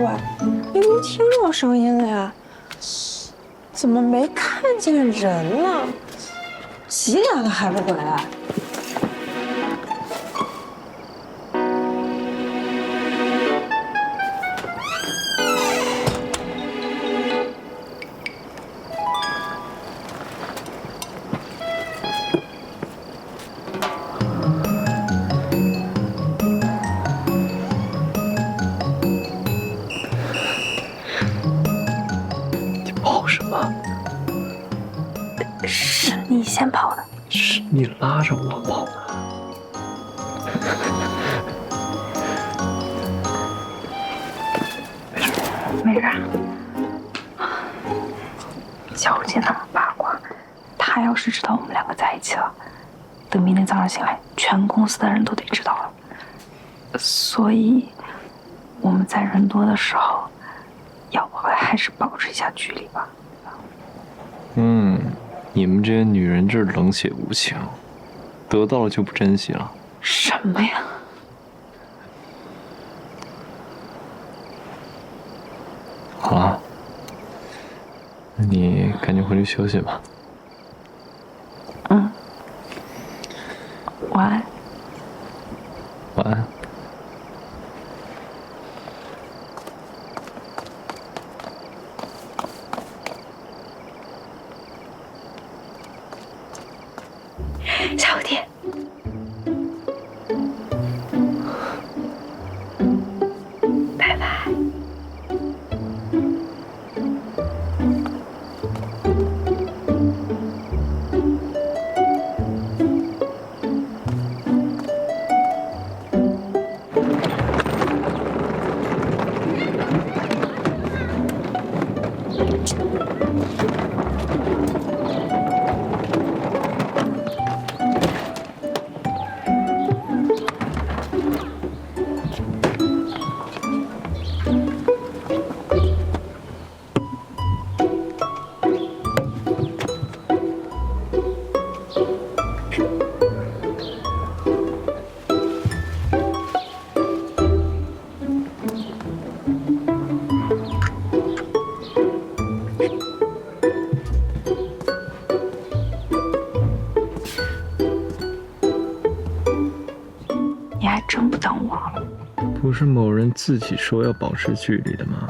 怪，明明听到声音了呀，怎么没看见人呢？几点了还不回来？是你先跑的，是你拉着我跑的。没事。小姐那么八卦，她要是知道我们两个在一起了，等明天早上醒来，全公司的人都得知道了。所以我们在人多的时候，要不还是保持一下距离吧。你们这些女人就是冷血无情，得到了就不珍惜了。什么呀？好了，那你赶紧回去休息吧。晚安。晚安。小弟，拜拜。你还真不等我了。不是某人自己说要保持距离的吗？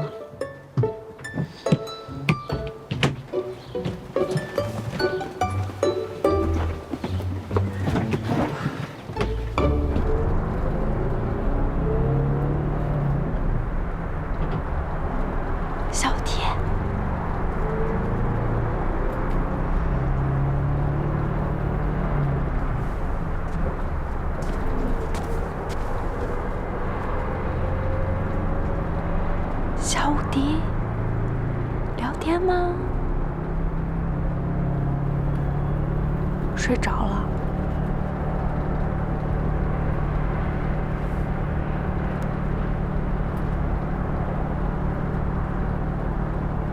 小弟，小弟，聊天吗？睡着了？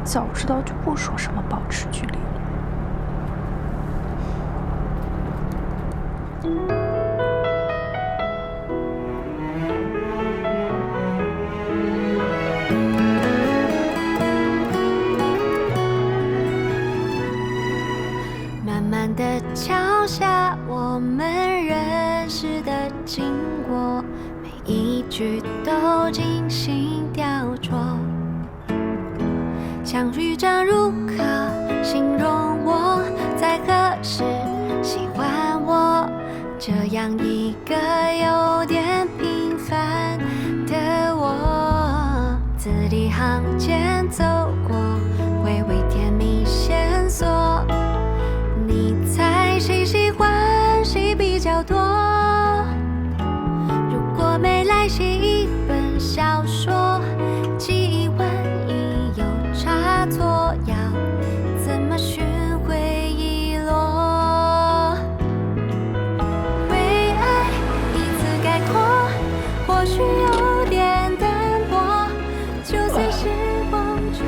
早知道就不说什么保持距离了。慢慢的敲下我们认识的经过，每一句都精心雕琢。相遇正如何形容我，在何时喜欢我？这样一个有点平凡的我，字里行间走过，回味甜蜜线索。你猜谁喜欢谁比较多？如果没来写一本小说，记忆万一有差错，要怎么寻回忆落？为爱一次概括，或许有点淡薄，就算时光去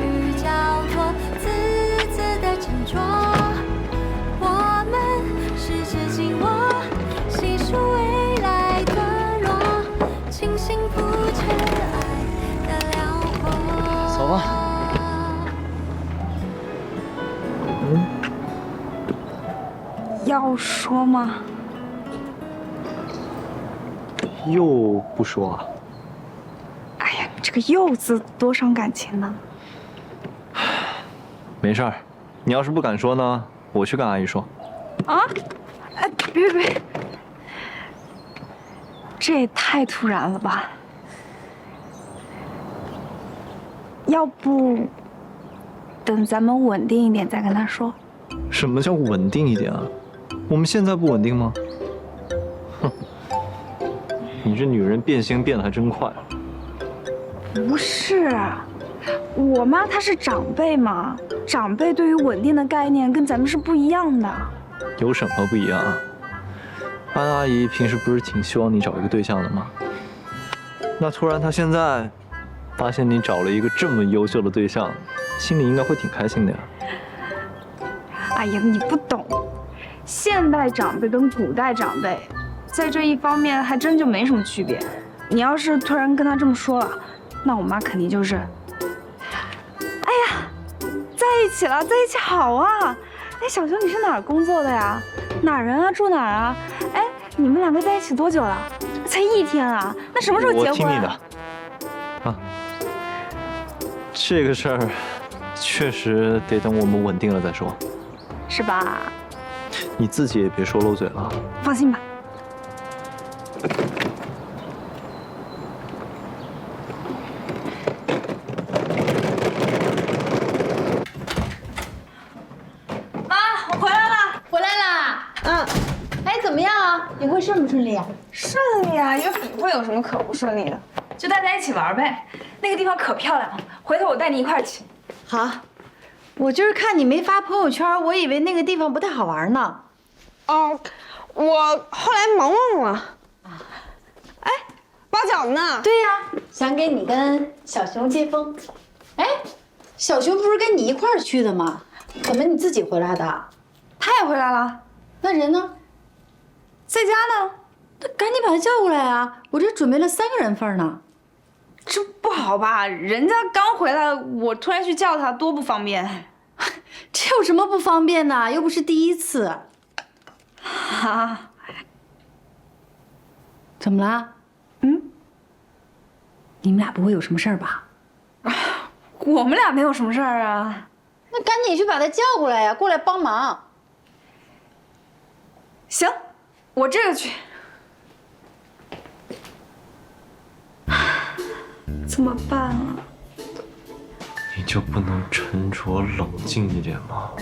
要说吗？又不说啊？哎呀，这个“又”字多伤感情呢。没事儿，你要是不敢说呢，我去跟阿姨说。啊？哎，别，这也太突然了吧？要不等咱们稳定一点再跟他说？什么叫稳定一点啊？我们现在不稳定吗？哼，你这女人变心变得还真快。不是，我妈她是长辈嘛，长辈对于稳定的概念跟咱们是不一样的。有什么不一样啊？安阿姨平时不是挺希望你找一个对象的吗？那突然她现在发现你找了一个这么优秀的对象，心里应该会挺开心的呀。哎呀，你不懂，现代长辈跟古代长辈，在这一方面还真就没什么区别。你要是突然跟他这么说了，那我妈肯定就是，哎呀，在一起了，在一起好啊！哎，小熊你是哪儿工作的呀？哪儿人啊？住哪儿啊？哎，你们两个在一起多久了？才1天啊？那什么时候结婚？我听你的。啊，这个事儿确实得等我们稳定了再说。是吧？你自己也别说漏嘴了。放心吧。妈，我回来了。回来啦！哎，怎么样啊？比会顺不顺利啊？顺利啊，一个比会有什么可不顺利的？就大家一起玩呗，那个地方可漂亮了，回头我带你一块儿去。好，我今儿看你没发朋友圈，我以为那个地方不太好玩呢。哦，我后来忙忘了。哎，包饺子呢？对呀，想给你跟小熊接风。哎，小熊不是跟你一块儿去的吗？怎么你自己回来的？他也回来了，那人呢？在家呢。那赶紧把他叫过来啊！我这准备了3个人份呢。这不好吧？人家刚回来，我突然去叫他，多不方便。这有什么不方便的？又不是第一次。啊？怎么了？你们俩不会有什么事儿吧？我们俩没有什么事儿啊。那赶紧去把他叫过来呀，过来帮忙。行，我这个去。怎么办啊？你就不能沉着冷静一点吗？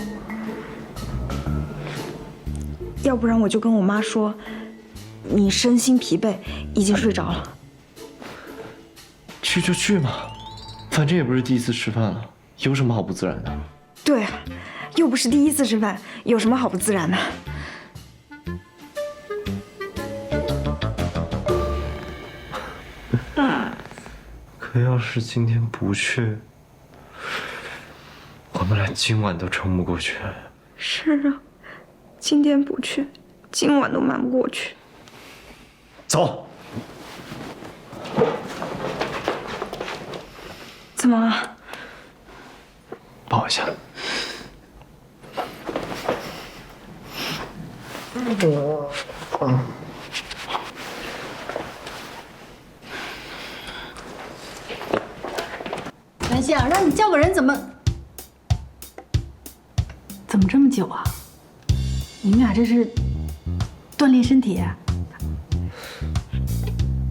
要不然我就跟我妈说，你身心疲惫，已经睡着了。去就去嘛，反正也不是第一次吃饭了，有什么好不自然的？对啊，又不是第一次吃饭，有什么好不自然的？可要是今天不去，我们俩今晚都撑不过去。是啊，今天不去，今晚都瞒不过去。走。怎么了？抱一下。南希啊，让你叫个人怎么这么久啊？你们俩这是锻炼身体啊？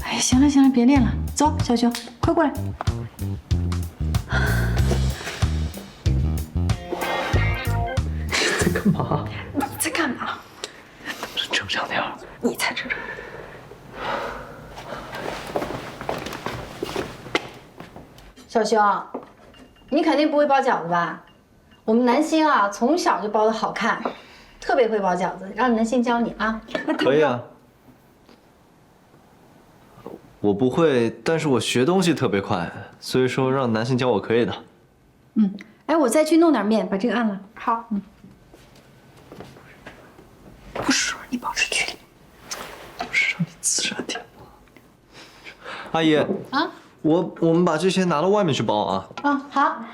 哎，行了，别练了，走，小熊，快过来。在干嘛？你在干嘛？正常点。你才正常。小熊，你肯定不会包饺子吧？我们南星啊，从小就包的好看，特别会包饺子，让南星教你啊。可以啊。我不会，但是我学东西特别快，所以说让南星教我可以的。哎，我再去弄点面，把这个按了。好。不是，你保持距离。不是让你自然点吗？阿姨啊，我们把这些拿到外面去包啊。啊，好。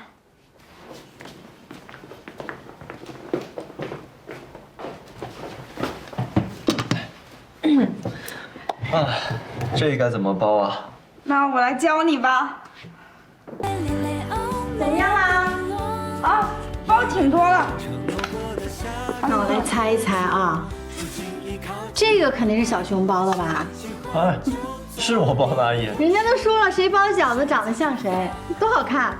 这该怎么包啊？那我来教你吧。怎么样啦？啊，包挺多了。让我来猜一猜啊，这个肯定是小熊包的吧？哎，是我包的，阿姨。人家都说了，谁包饺子长得像谁，多好看。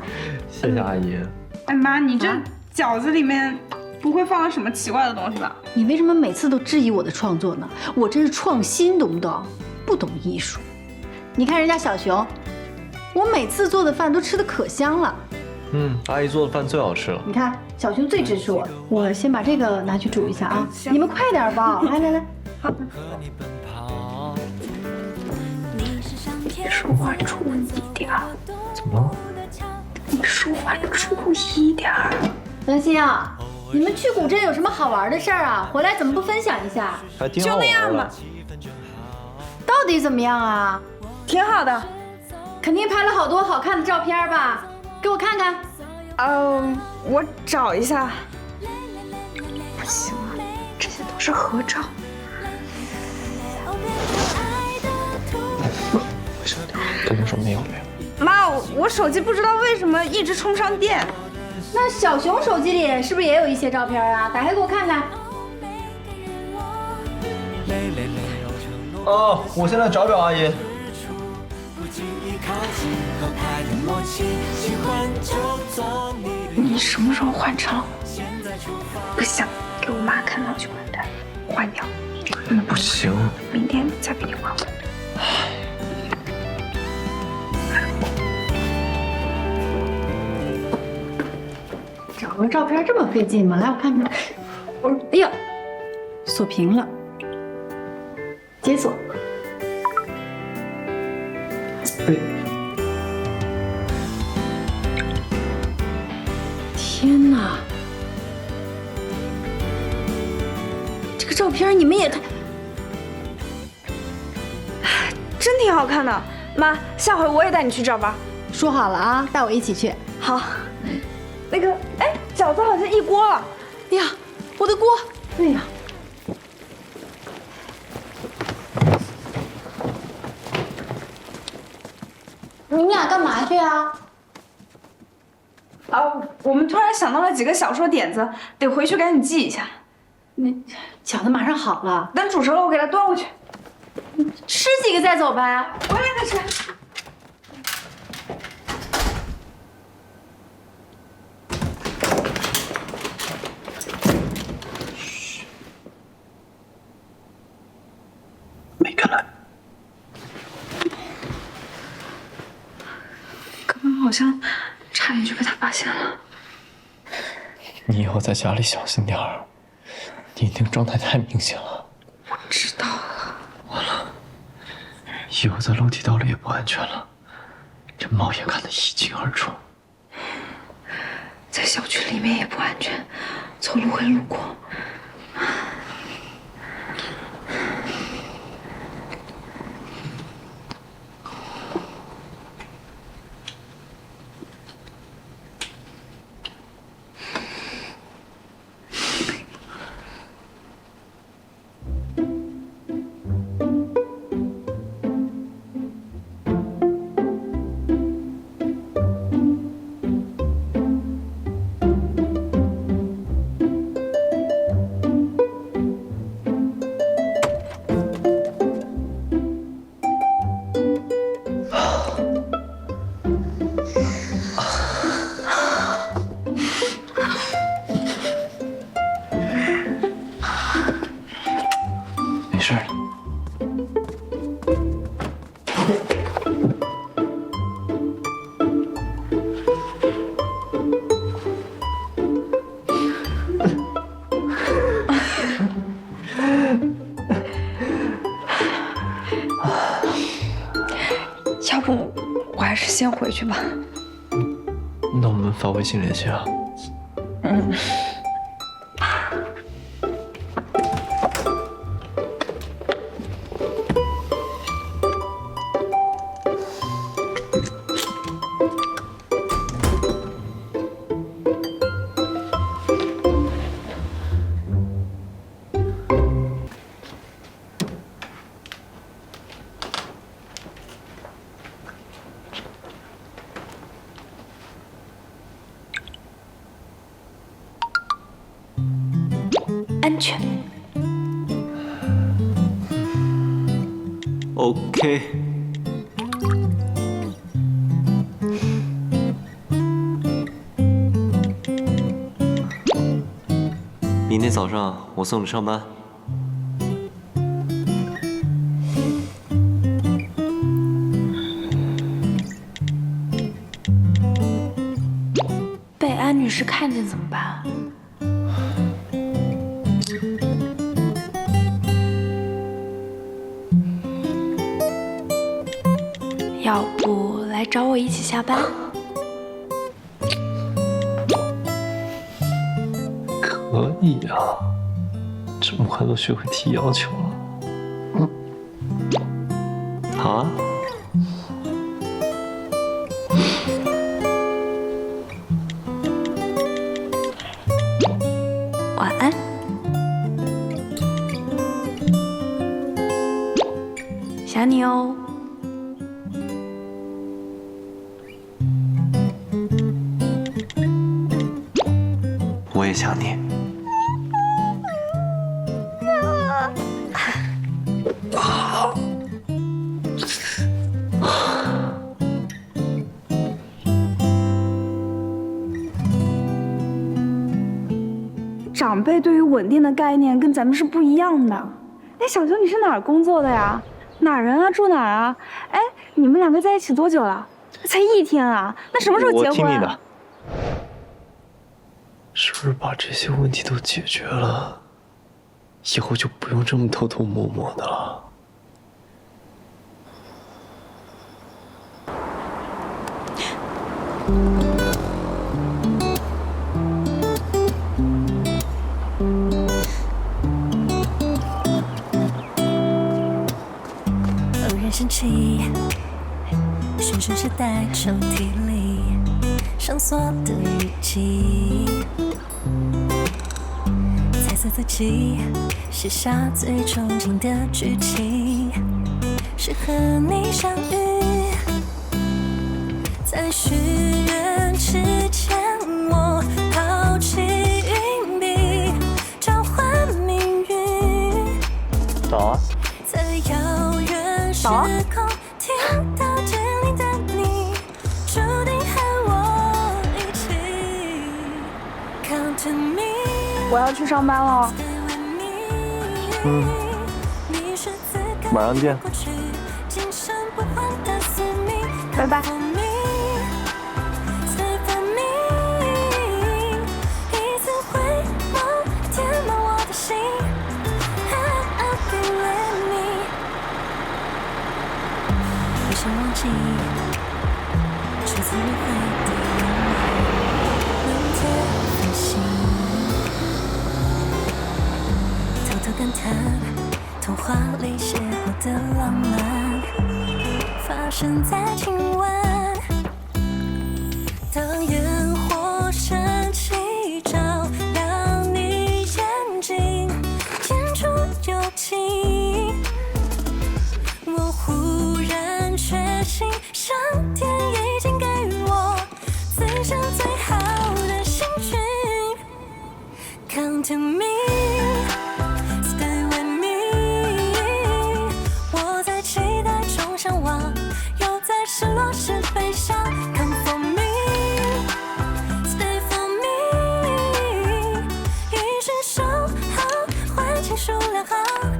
谢谢阿姨。哎妈，你这饺子里面不会放了什么奇怪的东西吧？你为什么每次都质疑我的创作呢？我这是创新，懂不懂？不懂艺术。你看人家小熊，我每次做的饭都吃的可香了。阿姨做的饭最好吃了。你看小熊最支持我，我先把这个拿去煮一下啊。你们快点包，来来来，好。你说话注意点儿。怎么了？你说话注意点儿。南希啊，你们去古镇有什么好玩的事儿啊？回来怎么不分享一下？还挺好玩的。就那样吧。到底怎么样啊？挺好的。肯定拍了好多好看的照片吧？给我看看。我找一下。不行啊，这些都是合照。跟他说没有。妈，我手机不知道为什么一直充不上电。那小熊手机里是不是也有一些照片啊？打开给我看看。哦，我现在找找阿姨。你什么时候换成？不行，给我妈看到就完蛋，换掉。不行，明天再给你换。找个照片这么费劲吗？来，我看看。哎呀，锁屏了，解锁。天哪！这个照片你们也太……真挺好看的。妈，下回我也带你去这儿吧。说好了啊，带我一起去。好。那个，哎，饺子好像一锅了。哎呀，我的锅！哎呀，你们俩干嘛去啊？我们突然想到了几个小说点子，得回去赶紧记一下。那饺子马上好了，等煮熟了，我给它端过去。吃几个再走呗。回来再吃。没看来。刚刚好像差点就被他发现了。你以后在家里小心点儿，你那个状态太明显了。我知道了。完了，以后在楼梯道里也不安全了，这猫眼看得一清二楚。在小区里面也不安全，走路会路过。没事。要不我还是先回去吧。那我们发微信联系啊。安全。OK。明天早上我送你上班。被安女士看见怎么办？要不来找我一起下班？可以啊，这么快都学会提要求了。好啊。晚安。想你哦。我也想你。长辈对于稳定的概念跟咱们是不一样的。哎，小熊，你是哪儿工作的呀？哪儿人啊？住哪儿啊？哎，你们两个在一起多久了？才1天啊？那什么时候结婚？我听你的。是不是把这些问题都解决了，以后就不用这么偷偷摸摸的了？偶然想起学生时代抽屉里上锁的日记，彩色字迹写下最憧憬的剧情，是和你相遇。在许愿之前，我抛弃硬币，交换命运。早啊。在遥远时空听到这里的你，注定和我一起。Count to me。我要去上班了。晚上见。拜拜。忘记初次约会的眼泪，冷贴飞行，偷偷感叹童话里邂逅的浪漫，发生在今晚。当烟火升起，照亮你眼睛，眼中有情。我忽然确信，上天已经给我此生最好的幸运。Come to me, stay with me。我在期待中向往，又在失落时悲伤。Come for me, stay for me。一生守候，换情书2行。